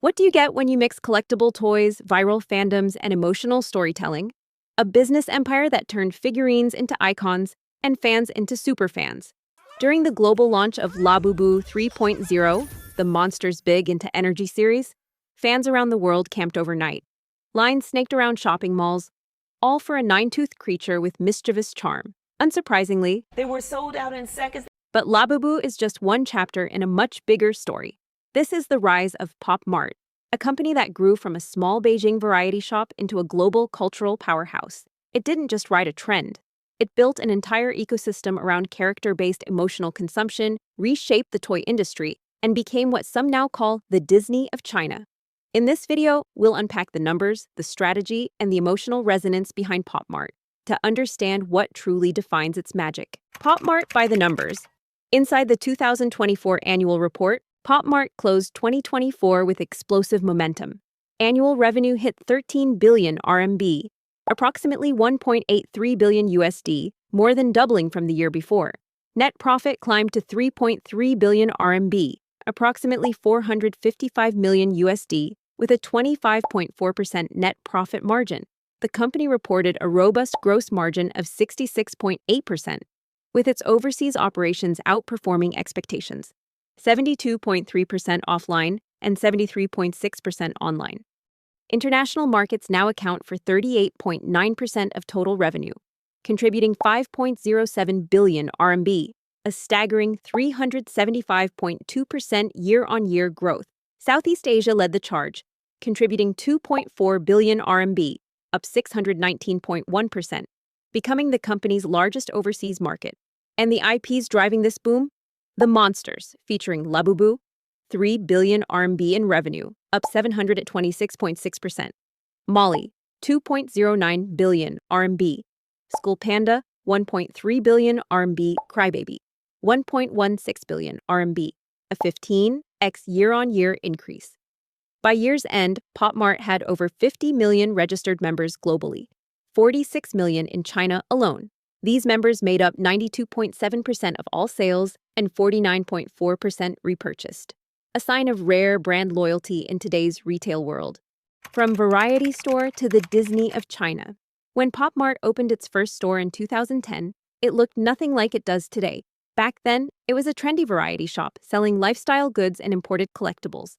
What do you get when you mix collectible toys, viral fandoms, and emotional storytelling? A business empire that turned figurines into icons and fans into superfans. During the global launch of Labubu 3.0, the Monsters Big into Energy series, fans around the world camped overnight. Lines snaked around shopping malls, all for a nine-toothed creature with mischievous charm. Unsurprisingly, they were sold out in seconds. But Labubu is just one chapter in a much bigger story. This is the rise of Popmart, a company that grew from a small Beijing variety shop into a global cultural powerhouse. It didn't just ride a trend. It built an entire ecosystem around character-based emotional consumption, reshaped the toy industry, and became what some now call the Disney of China. In this video, we'll unpack the numbers, the strategy, and the emotional resonance behind Popmart to understand what truly defines its magic. Popmart by the numbers. Inside the 2024 annual report, Popmart closed 2024 with explosive momentum. Annual revenue hit 13 billion RMB, approximately 1.83 billion USD, more than doubling from the year before. Net profit climbed to 3.3 billion RMB, approximately 455 million USD, with a 25.4% net profit margin. The company reported a robust gross margin of 66.8%, with its overseas operations outperforming expectations, 72.3% offline and 73.6% online. International markets now account for 38.9% of total revenue, contributing 5.07 billion RMB, a staggering 375.2% year-on-year growth. Southeast Asia led the charge, contributing 2.4 billion RMB, up 619.1%, becoming the company's largest overseas market. And the IPs driving this boom? The Monsters, featuring Labubu, 3 billion RMB in revenue, up 726.6%. Molly, 2.09 billion RMB. Skullpanda, 1.3 billion RMB. Crybaby, 1.16 billion RMB, a 15x year-on-year increase. By year's end, Popmart had over 50 million registered members globally, 46 million in China alone. These members made up 92.7% of all sales and 49.4% repurchased, a sign of rare brand loyalty in today's retail world. From variety store to the Disney of China. When Popmart opened its first store in 2010, it looked nothing like it does today. Back then, it was a trendy variety shop selling lifestyle goods and imported collectibles.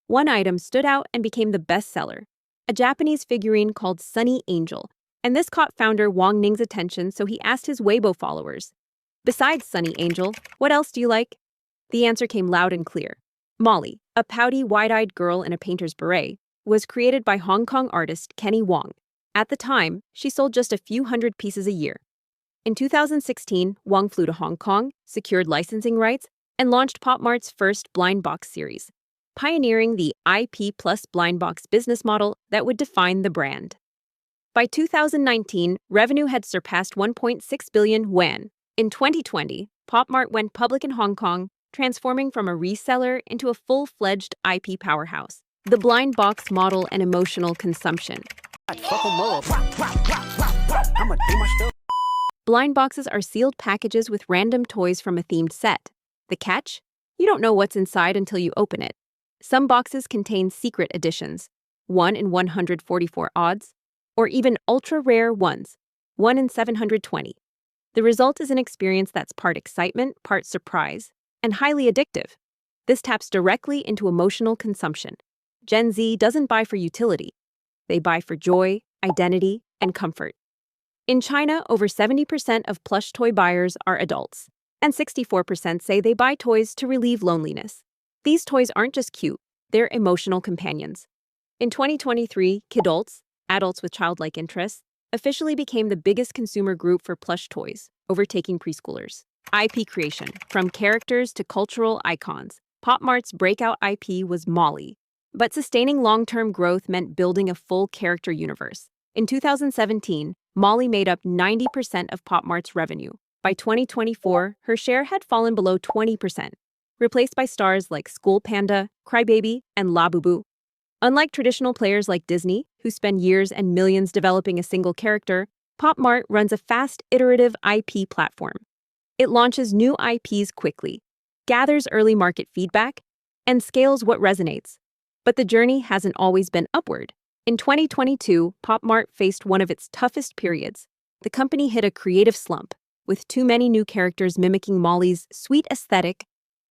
One item stood out and became the bestseller, a Japanese figurine called Sunny Angel, and this caught founder Wang Ning's attention, so he asked his Weibo followers, "Besides Sunny Angel, what else do you like?" The answer came loud and clear. Molly, a pouty, wide-eyed girl in a painter's beret, was created by Hong Kong artist Kenny Wong. At the time, she sold just a few hundred pieces a year. In 2016, Wong flew to Hong Kong, secured licensing rights, and launched Popmart's first blind box series, pioneering the IP plus blind box business model that would define the brand. By 2019, revenue had surpassed 1.6 billion yuan. In 2020, Popmart went public in Hong Kong, transforming from a reseller into a full-fledged IP powerhouse. The blind box model and emotional consumption. Blind boxes are sealed packages with random toys from a themed set. The catch? You don't know what's inside until you open it. Some boxes contain secret editions, 1 in 144 odds, or even ultra-rare ones, 1 in 720. The result is an experience that's part excitement, part surprise, and highly addictive. This taps directly into emotional consumption. Gen Z doesn't buy for utility. They buy for joy, identity, and comfort. In China, over 70% of plush toy buyers are adults, and 64% say they buy toys to relieve loneliness. These toys aren't just cute, they're emotional companions. In 2023, kidults, adults with childlike interests, officially became the biggest consumer group for plush toys, overtaking preschoolers. IP creation, from characters to cultural icons. Popmart's breakout IP was Molly, but sustaining long-term growth meant building a full character universe. In 2017, Molly made up 90% of Popmart's revenue. By 2024, her share had fallen below 20%, replaced by stars like Skullpanda, Crybaby, and Labubu. Unlike traditional players like Disney, who spend years and millions developing a single character, Popmart runs a fast, iterative IP platform. It launches new IPs quickly, gathers early market feedback, and scales what resonates. But the journey hasn't always been upward. In 2022, Popmart faced one of its toughest periods. The company hit a creative slump, with too many new characters mimicking Molly's sweet aesthetic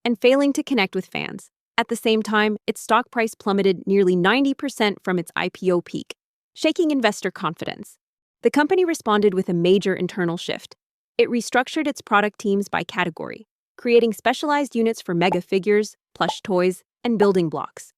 and failing to connect with fans. At the same time, its stock price plummeted nearly 90% from its IPO peak, shaking investor confidence. The company responded with a major internal shift. It restructured its product teams by category, creating specialized units for mega figures, plush toys, and building blocks.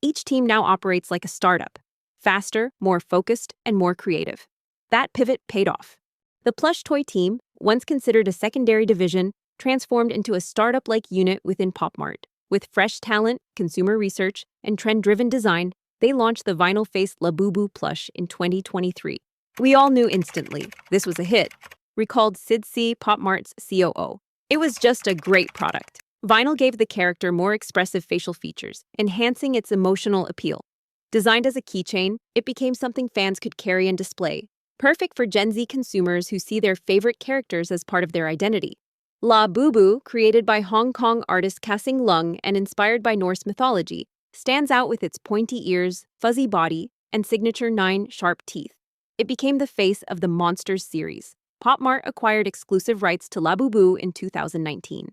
Each team now operates like a startup, faster, more focused, and more creative. That pivot paid off. The plush toy team, once considered a secondary division, transformed into a startup-like unit within Popmart. With fresh talent, consumer research, and trend-driven design, they launched the vinyl-faced Labubu plush in 2023. We all knew instantly this was a hit, recalled Sid C., Popmart's COO. It was just a great product. Vinyl gave the character more expressive facial features, enhancing its emotional appeal. Designed as a keychain, it became something fans could carry and display, perfect for Gen Z consumers who see their favorite characters as part of their identity. Labubu, created by Hong Kong artist Kasing Lung and inspired by Norse mythology, stands out with its pointy ears, fuzzy body, and signature 9 sharp teeth. It became the face of the Monsters series. Popmart acquired exclusive rights to Labubu in 2019.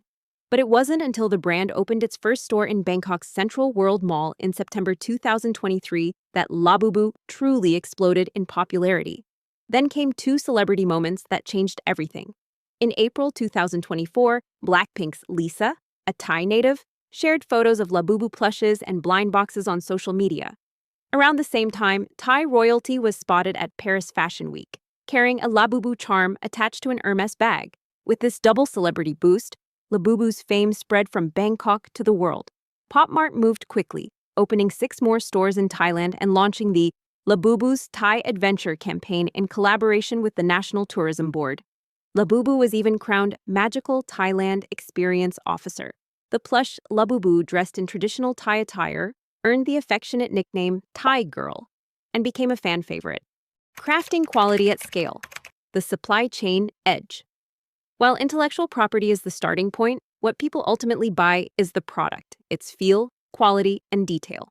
But it wasn't until the brand opened its first store in Bangkok's Central World Mall in September 2023 that Labubu truly exploded in popularity. Then came 2 celebrity moments that changed everything. In April 2024, Blackpink's Lisa, a Thai native, shared photos of Labubu plushes and blind boxes on social media. Around the same time, Thai royalty was spotted at Paris Fashion Week, carrying a Labubu charm attached to an Hermes bag. With this double celebrity boost, Labubu's fame spread from Bangkok to the world. Popmart moved quickly, opening 6 more stores in Thailand and launching the Labubu's Thai Adventure campaign in collaboration with the National Tourism Board. Labubu was even crowned Magical Thailand Experience Officer. The plush Labubu, dressed in traditional Thai attire, earned the affectionate nickname Thai Girl and became a fan favorite. Crafting quality at scale. The supply chain edge. While intellectual property is the starting point, what people ultimately buy is the product, its feel, quality, and detail.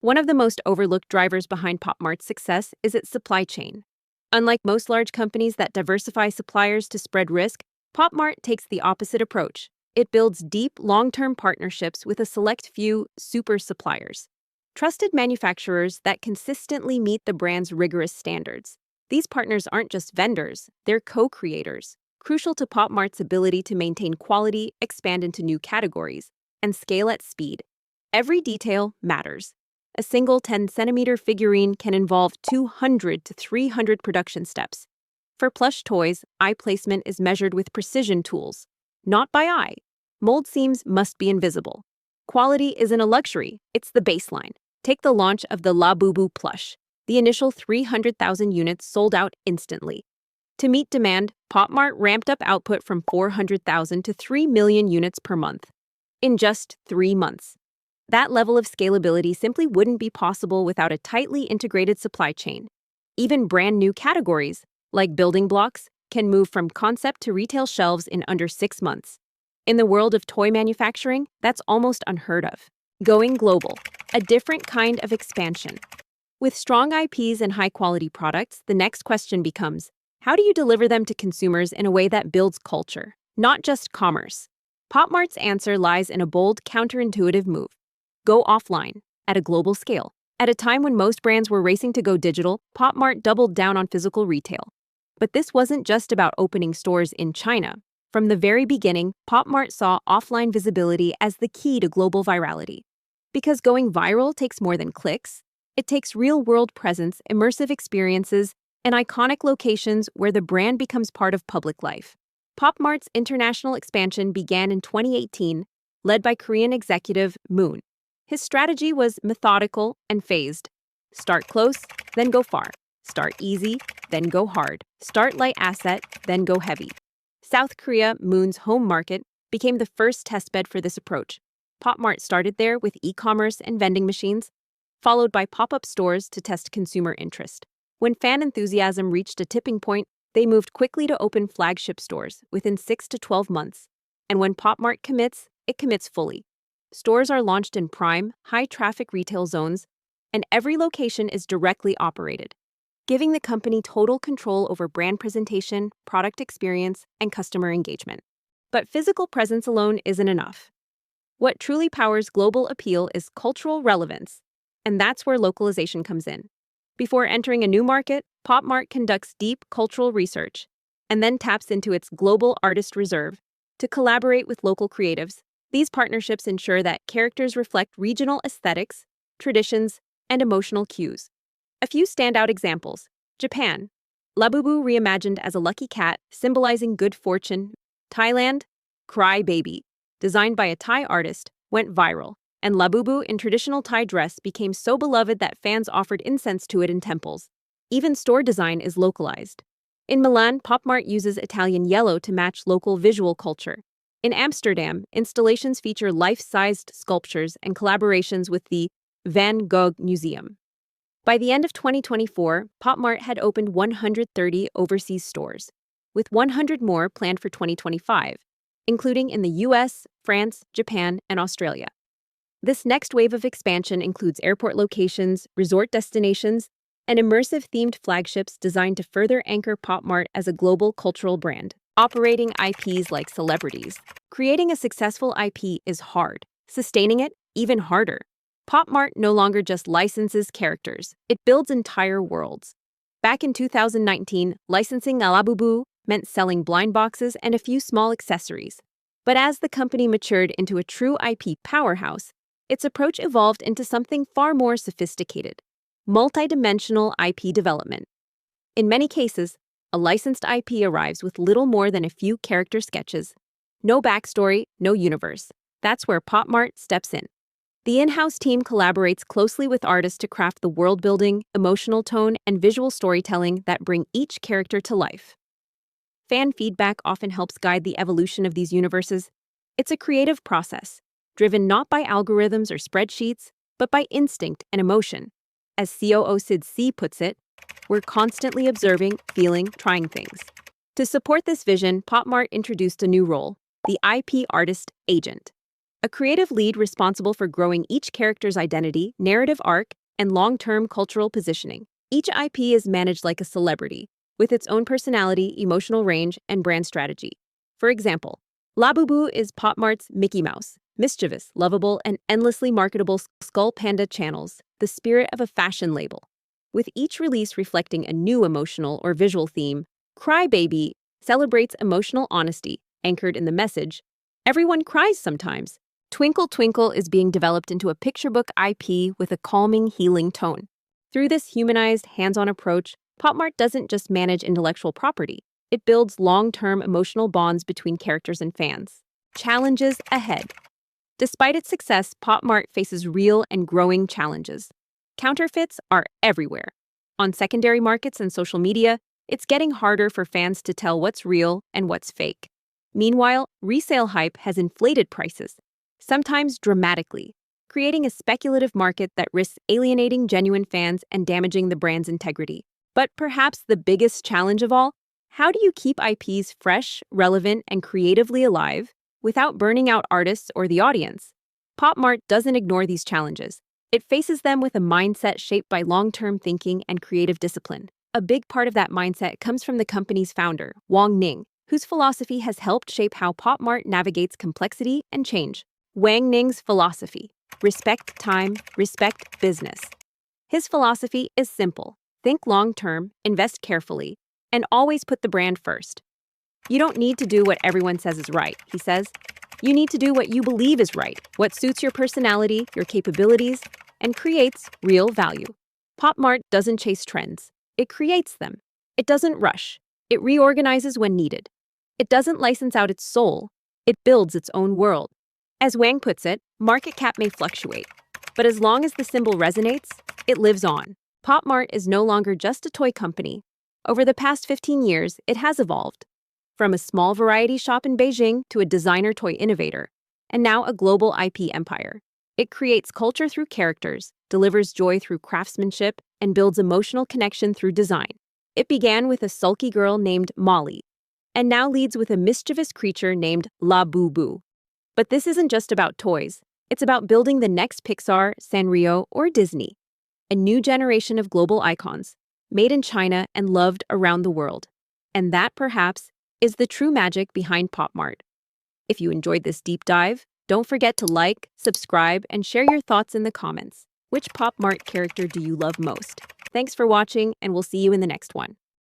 One of the most overlooked drivers behind Popmart's success is its supply chain. Unlike most large companies that diversify suppliers to spread risk, Popmart takes the opposite approach. It builds deep, long-term partnerships with a select few super suppliers, trusted manufacturers that consistently meet the brand's rigorous standards. These partners aren't just vendors, they're co-creators, crucial to Popmart's ability to maintain quality, expand into new categories, and scale at speed. Every detail matters. A single 10-centimeter figurine can involve 200 to 300 production steps. For plush toys, eye placement is measured with precision tools, not by eye. Mold seams must be invisible. Quality isn't a luxury, it's the baseline. Take the launch of the Labubu plush. The initial 300,000 units sold out instantly. To meet demand, Popmart ramped up output from 400,000 to 3 million units per month in just 3 months. That level of scalability simply wouldn't be possible without a tightly integrated supply chain. Even brand new categories, like building blocks, can move from concept to retail shelves in under 6 months. In the world of toy manufacturing, that's almost unheard of. Going global, a different kind of expansion. With strong IPs and high-quality products, the next question becomes, how do you deliver them to consumers in a way that builds culture, not just commerce? Popmart's answer lies in a bold, counterintuitive move. Go offline, at a global scale. At a time when most brands were racing to go digital, Popmart doubled down on physical retail. But this wasn't just about opening stores in China. From the very beginning, Popmart saw offline visibility as the key to global virality. Because going viral takes more than clicks, it takes real-world presence, immersive experiences, and iconic locations where the brand becomes part of public life. Popmart's international expansion began in 2018, led by Korean executive Moon. His strategy was methodical and phased. Start close, then go far. Start easy, then go hard. Start light asset, then go heavy. South Korea, Moon's home market, became the first testbed for this approach. Popmart started there with e-commerce and vending machines, followed by pop-up stores to test consumer interest. When fan enthusiasm reached a tipping point, they moved quickly to open flagship stores within 6 to 12 months. And when Popmart commits, it commits fully. stores are launched in prime, high-traffic retail zones, and every location is directly operated, giving the company total control over brand presentation, product experience, and customer engagement. But physical presence alone isn't enough. What truly powers global appeal is cultural relevance, and that's where localization comes in. Before entering a new market, Popmart conducts deep cultural research and then taps into its global artist reserve to collaborate with local creatives. These partnerships ensure that characters reflect regional aesthetics, traditions, and emotional cues. A few standout examples. Japan. Labubu reimagined as a lucky cat, symbolizing good fortune. Thailand. Cry Baby, designed by a Thai artist, went viral, and Labubu in traditional Thai dress became so beloved that fans offered incense to it in temples. Even store design is localized. In Milan, Popmart uses Italian yellow to match local visual culture. In Amsterdam, installations feature life-sized sculptures and collaborations with the Van Gogh Museum. By the end of 2024, Popmart had opened 130 overseas stores, with 100 more planned for 2025, including in the US, France, Japan, and Australia. This next wave of expansion includes airport locations, resort destinations, and immersive themed flagships designed to further anchor Popmart as a global cultural brand. Operating IPs like celebrities. Creating a successful IP is hard. Sustaining it, even harder. Popmart no longer just licenses characters, it builds entire worlds. Back in 2019, licensing Labubu meant selling blind boxes and a few small accessories. But as the company matured into a true IP powerhouse, its approach evolved into something far more sophisticated: multidimensional IP development. In many cases, a licensed IP arrives with little more than a few character sketches. No backstory, no universe. That's where Popmart steps in. The in-house team collaborates closely with artists to craft the world-building, emotional tone, and visual storytelling that bring each character to life. Fan feedback often helps guide the evolution of these universes. It's a creative process, driven not by algorithms or spreadsheets, but by instinct and emotion. As COO Sid C puts it, we're constantly observing, feeling, trying things. To support this vision, Popmart introduced a new role, the IP Artist Agent, a creative lead responsible for growing each character's identity, narrative arc, and long-term cultural positioning. Each IP is managed like a celebrity, with its own personality, emotional range, and brand strategy. For example, Labubu is Popmart's Mickey Mouse, mischievous, lovable, and endlessly marketable Skullpanda channels, the spirit of a fashion label. With each release reflecting a new emotional or visual theme, Cry Baby celebrates emotional honesty, anchored in the message, "Everyone cries sometimes." Twinkle Twinkle is being developed into a picture book IP with a calming, healing tone. Through this humanized, hands-on approach, Popmart doesn't just manage intellectual property, it builds long-term emotional bonds between characters and fans. Challenges ahead. Despite its success, Popmart faces real and growing challenges. Counterfeits are everywhere. On secondary markets and social media, it's getting harder for fans to tell what's real and what's fake. Meanwhile, resale hype has inflated prices, sometimes dramatically, creating a speculative market that risks alienating genuine fans and damaging the brand's integrity. But perhaps the biggest challenge of all, how do you keep IPs fresh, relevant, and creatively alive without burning out artists or the audience? Popmart doesn't ignore these challenges. It faces them with a mindset shaped by long-term thinking and creative discipline. A big part of that mindset comes from the company's founder, Wang Ning, whose philosophy has helped shape how Popmart navigates complexity and change. Wang Ning's philosophy: respect time, respect business. His philosophy is simple: think long-term, invest carefully, and always put the brand first. You don't need to do what everyone says is right, he says. You need to do what you believe is right, what suits your personality, your capabilities, and creates real value. Popmart doesn't chase trends. It creates them. It doesn't rush. It reorganizes when needed. It doesn't license out its soul. It builds its own world. As Wang puts it, market cap may fluctuate, but as long as the symbol resonates, it lives on. Popmart is no longer just a toy company. Over the past 15 years, it has evolved. From a small variety shop in Beijing to a designer toy innovator, and now a global IP empire. It creates culture through characters, delivers joy through craftsmanship, and builds emotional connection through design. It began with a sulky girl named Molly, and now leads with a mischievous creature named Labubu. But this isn't just about toys. It's about building the next Pixar, Sanrio, or Disney, a new generation of global icons, made in China and loved around the world. And that, perhaps, is the true magic behind Popmart. If you enjoyed this deep dive, don't forget to like, subscribe, and share your thoughts in the comments. Which Popmart character do you love most? Thanks for watching, and we'll see you in the next one.